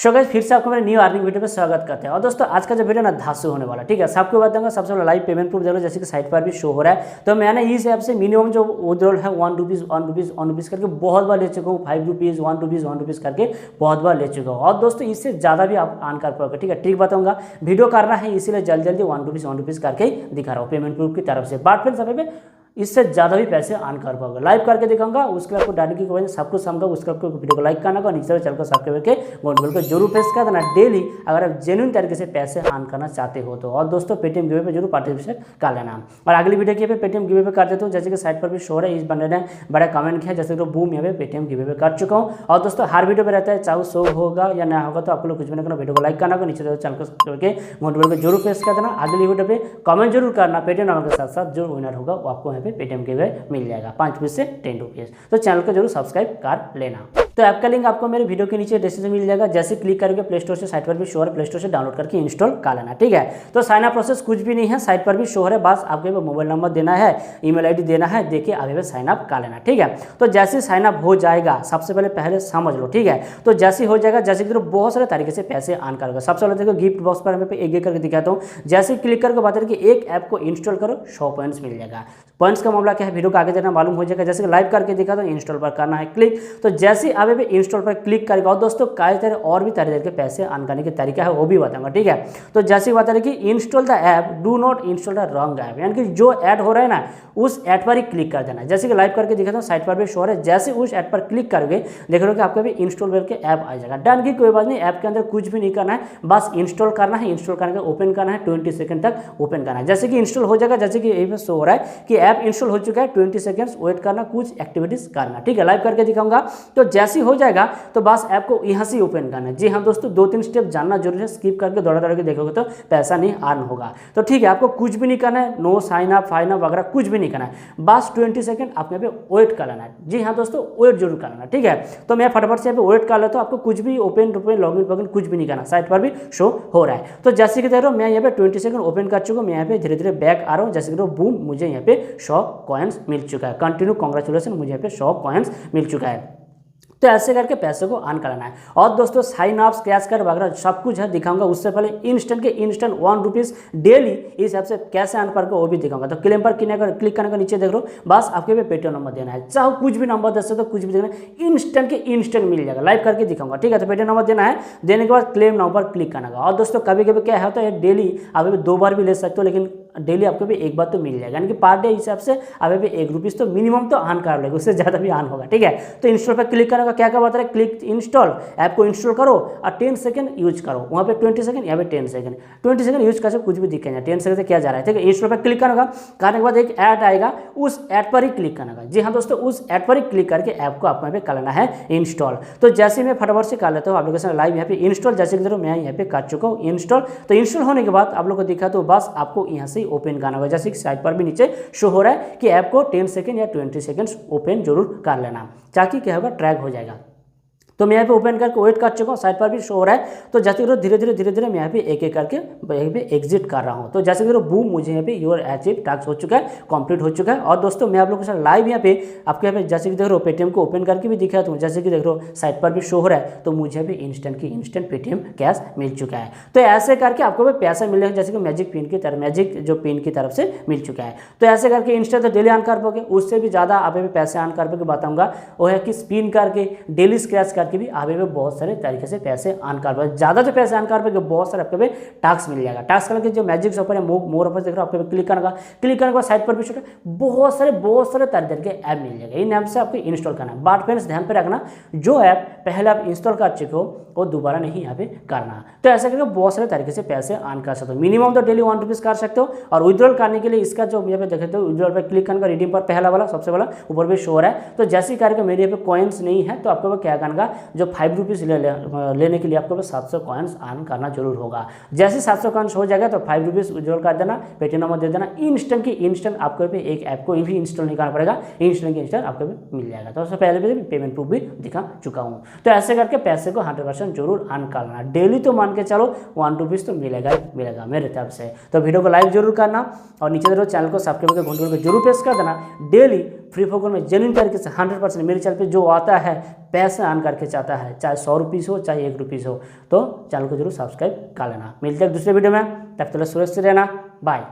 So guys फिर से आपको मेरे न्यू अर्निंग वीडियो पे स्वागत करते हैं। और दोस्तों आज का जो वीडियो ना धांसू होने वाला, ठीक है। सबको बताऊंगा सबसे पहले लाइव पेमेंट प्रूफ देखो, जैसे कि साइट पर भी शो हो रहा है। तो मैंने इस ऐप से मिनिमम जो विड्रॉल है 1 रुपीज़ 1 रुपीज़ 1 रुपीज़ करके बहुत बार ले चुका हूँ। 5 रुपीज़ 1 रुपीज़ 1 रुपीज़ करके बहुत बार ले चुका हूँ। और दोस्तों इससे ज़्यादा भी आप अर्न कर पाओगे, ठीक है। ट्रिक बताऊंगा, वीडियो करना है इसीलिए जल्दी जल्दी 1 रुपीज़ करके ही दिखा रहा हूँ पेमेंट प्रूफ की तरफ से। बट फ्रेंड्स अभी इससे ज़्यादा भी पैसे अर्न कर पाओगे। लाइव करके दिखाऊंगा, उसके लिए आपको डालने की वजह सब कुछ समझा। उसके आपको वीडियो को लाइक करना होगा, नीचे चैनल को सब्सक्राइब करके घंटे को जरूर प्रेस कर देना डेली, अगर आप जेन्युइन तरीके से पैसे अर्न करना चाहते हो तो। और दोस्तों पेटीएम गिवे पे जरूर पार्टिसिपेट कर लेना। और अगली वीडियो के पे पेटीएम गिवे पे कर देता हूँ, जैसे कि साइट पर भी शो है। इस बंदे ने बड़ा कमेंट किया, जैसे कि बूम यहाँ पे पेटीएम गिवे पे कर चुका हूँ। और दोस्तों हर वीडियो पे रहता है, चाहे शो होगा या ना होगा, तो आपको लोग कुछ भी नहीं करना, वीडियो को लाइक करना होगा, नीचे चैनल को सब्सक्राइब करके घंटे को जरूर प्रेस कर देना। अगली वीडियो पे कमेंट जरूर करना पेटीएम नाम के साथ साथ, जो विनर होगा वो आपको यहाँ पे पेटीएम गिवे मिल जाएगा 5 रुपीज़ से 10 रुपीज़। तो चैनल को जरूर सब्सक्राइब कर लेना। तो ऐप का लिंक आपको मेरे वीडियो के नीचे डिस्क्रिप्शन में मिल जाएगा। जैसे क्लिक करके प्ले स्टोर से, साइट पर भी शो है, प्ले स्टोर से डाउनलोड करके इंस्टॉल कर लेना, ठीक है। तो साइन अप प्रोसेस कुछ भी नहीं है, साइट पर भी शो है, बस आपको मोबाइल नंबर देना है, ईमेल आईडी देना है, देखिए अभी साइन अप कर लेना, ठीक है। तो जैसे साइन अप हो जाएगा, सबसे पहले समझ लो, ठीक है। तो जैसे हो जाएगा, जैसे कि बहुत सारे तरीके से पैसे अर्न करोगे। सबसे पहले देखो गिफ्ट बॉक्स पर मैं एक करके दिखाता हूँ। जैसे क्लिक करके बता रहे कि एक ऐप को इंस्टॉल करो 100 पॉइंट्स मिल जाएगा। पॉइंट्स का मामला क्या है, वीडियो को आगे देना मालूम हो जाएगा। जैसे लाइव करके दिखा तो इंस्टॉल पर करना है क्लिक। तो जैसे आप भी इंस्टॉल पर क्लिक करेगा, और दोस्तों कई तरह और भी तरह के पैसे अर्न करने के तरीका है, वो भी बताऊंगा, ठीक है। तो जैसे बता रहे कि install the app, do not install the wrong app, यानी कि जो ऐड हो रहा है ना उस ऐड पर ही क्लिक कर देना। जैसे कि लाइव करके दिखाता हूँ, साइट पर भी शो है, जैसे उस ऐड पर क्लिक करोगे देख रहे हो कि आपका भी इंस्टॉल करके ऐप आ जाएगा। डन की कोई बात नहीं, ऐप के अंदर कुछ भी नहीं करना है, बस इंस्टॉल करना है। इंस्टॉल करके ओपन करना है, 20 सेकंड तक ओपन करना है। जैसे कि इंस्टॉल हो जाएगा, जैसे कि यही पर शो हो रहा है कि ऐप इंस्टॉल हो चुका है, 20 सेकंड्स वेट करना, कुछ एक्टिविटीज करना, ठीक है। लाइव करके दिखाऊंगा। तो जैसे हो जाएगा तो बस ऐप को यहाँ से ओपन करना है। जी हाँ दोस्तों, 2-3 स्टेप जानना जरूरी है, स्किप करके दौड़ा के देखोगे तो पैसा नहीं अर्न होगा। तो ठीक है, आपको कुछ भी नहीं करना है, no sign up fine up वगैरह कुछ भी नहीं करना है, बस 20 सेकंड आप यहाँ पे वेट कर लेना है। जी हाँ दोस्तों, वेट जरूर करना है, ठीक है। तो मैं फटाफट से यहाँ पे वेट कर लेता हूँ। आपको कुछ भी ओपन लॉगिन कुछ भी नहीं करना, साइट पर भी शो हो रहा है। तो जैसे कि देख रहे हो, मैं यहाँ पे 20 सेकंड ओपन कर चुका हूँ। मैं यहाँ पे धीरे धीरे बैक आ रहा हूँ। जैसे कि बूम, मुझे यहाँ पे 100 कॉइन्स मिल चुका है। कंटिन्यू कांग्रेचुलेसन, मुझे यहाँ पे 100 कॉइन्स मिल चुका है। तो ऐसे करके पैसे को अर्न करना है। और दोस्तों साइन अप कैश कर वगैरह सब कुछ है, दिखाऊंगा। उससे पहले इंस्टेंट 1 रुपीज़ डेली इस ऐप से कैसे अर्न करके वो भी दिखाऊंगा। तो क्लेम पर क्लिक करने का नीचे देख लो, बस आपके पे पेटीएम नंबर देना है, चाहे कुछ भी नंबर दे सकते हो, कुछ भी देना है, इंस्टेंट मिल जाएगा। लाइव करके दिखाऊंगा, ठीक है। तो पेटीएम नंबर देना है, देने के बाद क्लेम नाउ पर क्लिक करना है। और दोस्तों कभी कभी क्या होता है, डेली आप 2 बार भी ले सकते हो, लेकिन डेली आपको भी 1 बार तो मिल जाएगा, यानी कि पर डे हिसाब से आप 1 रुपीज़ तो मिनिमम तो अर्न कर लेगा, उससे ज़्यादा भी अर्न होगा, ठीक है। तो इंस्टॉल पर क्लिक करने का क्या क्या बता रहा है, क्लिक इंस्टॉल, ऐप को इंस्टॉल करो और 10 सेकंड यूज करो। वहाँ पे 20 सेकंड, यहाँ पे 10 सेकंड, 20 सेकंड यूज कर कुछ भी दिखेगा। 10 सेकंड से क्या जा रहा है, ठीक है। इंस्टॉल पर क्लिक करने के बाद एक ऐड आएगा, उस ऐड पर ही क्लिक करना है। जी हाँ दोस्तों, उस ऐड पर ही क्लिक करके ऐप को आपको यहाँ पे कर लेना है इंस्टॉल। तो जैसे मैं फटाफट से कर लेता हूँ आप लोगों के साथ लाइव यहाँ पे इंस्टॉल। जैसे कि मैं यहाँ पे कर चुका हूँ इंस्टॉल। तो इंस्टॉल होने के बाद आप लोग को दिखा, तो बस आपको यहाँ से ओपन करना होगा। जैसे साइट पर भी नीचे शो हो रहा है कि ऐप को 10 सेकंड या 20 सेकंड्स ओपन जरूर कर लेना, ताकि क्या होगा, ट्रैक हो जाएगा। तो मैं यहाँ पे ओपन करके वेट कर चुका हूँ, साइट पर भी शो हो रहा है। तो जैसे कि धीरे धीरे मैं यहाँ पे एक करके यहाँ पे एग्जिट कर रहा हूँ। तो जैसे कि बूम, मुझे यहाँ पे योर अचीव टास्क हो चुका है, कंप्लीट हो चुका है। और दोस्तों मैं आप लोगों के साथ लाइव यहाँ पे आपके यहाँ पे जैसे कि देख रहे हो, पेटीएम को ओपन करके भी दिखाता हूँ। जैसे कि देख रहे हो साइट पर भी शो हो रहा है, तो मुझे भी इंस्टेंट पेटीएम कैश मिल चुका है। तो ऐसे करके आपको भी पैसा मिलेगा, जैसे कि मैजिक पिन की तरफ से मिल चुका है। तो ऐसे करके इंस्टेंट तो डेली अर्न कर पाओगे, उससे भी ज़्यादा आप पैसे अर्न कर पाओगे। बताऊँगा वो है कि स्पिन करके, डेली स्क्रैच करके भी आप बहुत सारे तरीके से पैसे अर्न कर पाओगे। ज़्यादा तो पैसे अर्न कर पाओगे, बहुत सारे आपके टास्क मिल जाएगा। टास्क करके जो मैजिक ऑफर है, मोर ऑफर देख रहे हो, आपके क्लिक करने के बाद साइट पर भी छोटे बहुत सारे तरह के ऐप मिल जाएगा। इन ऐप से आपको इंस्टॉल करना है। बट फ्रेंड्स ध्यान पे रखना, जो ऐप पहले आप इंस्टॉल कर चुके हो वो दोबारा नहीं यहाँ पे करना। तो ऐसे करके बहुत सारे तरीके से पैसे अर्न कर सकते हो। मिनिमम तो डेली 1 रुपीज़ कर सकते हो। और विड्रॉल करने के लिए इसका जो यहाँ पे देखते हो, विड्रॉल पर क्लिक करने का रिडीम पर पहला वाला सबसे वाला ऊपर भी शो हो रहा है। तो जैसे ही करके मेरे यहाँ पे कॉइन्स नहीं है, तो आपको क्या करना, जो 5 रुपीज़ लेने के लिए आपको 700 कॉइन्स अर्न करना जरूर होगा। जैसे 700 कॉइन्स हो जाएगा तो 5 रुपीज़ विड्रॉल कर देना, पेटीएम नंबर दे देना, इंस्टेंट आपको भी एक ऐप को भी इंस्टॉल नहीं करना पड़ेगा, इंस्टेंट आपको भी मिल जाएगा। तो उससे पहले भी पेमेंट प्रूफ भी दिखा चुका हूँ। तो ऐसे करके पैसे को 100% जरूर अर्न करना। डेली तो मान के चलो 1 रुपीज़ तो मिलेगा मेरे तरफ से। तो वीडियो को लाइक जरूर करना और नीचे जरूर चैनल को सब्सक्राइब करके घंटे को जरूर प्रेस कर देना। डेली फ्री फोकट में जेन्युइन तरीके से 100% मेरे चैनल पे जो आता है पैसे अर्न करके चाहता है, चाहे 100 रुपीज़ हो चाहे 1 रुपीज़ हो, तो चैनल को जरूर सब्सक्राइब कर लेना। मिलते हैं दूसरे वीडियो में, तब तक सुरक्षित रहना, बाय।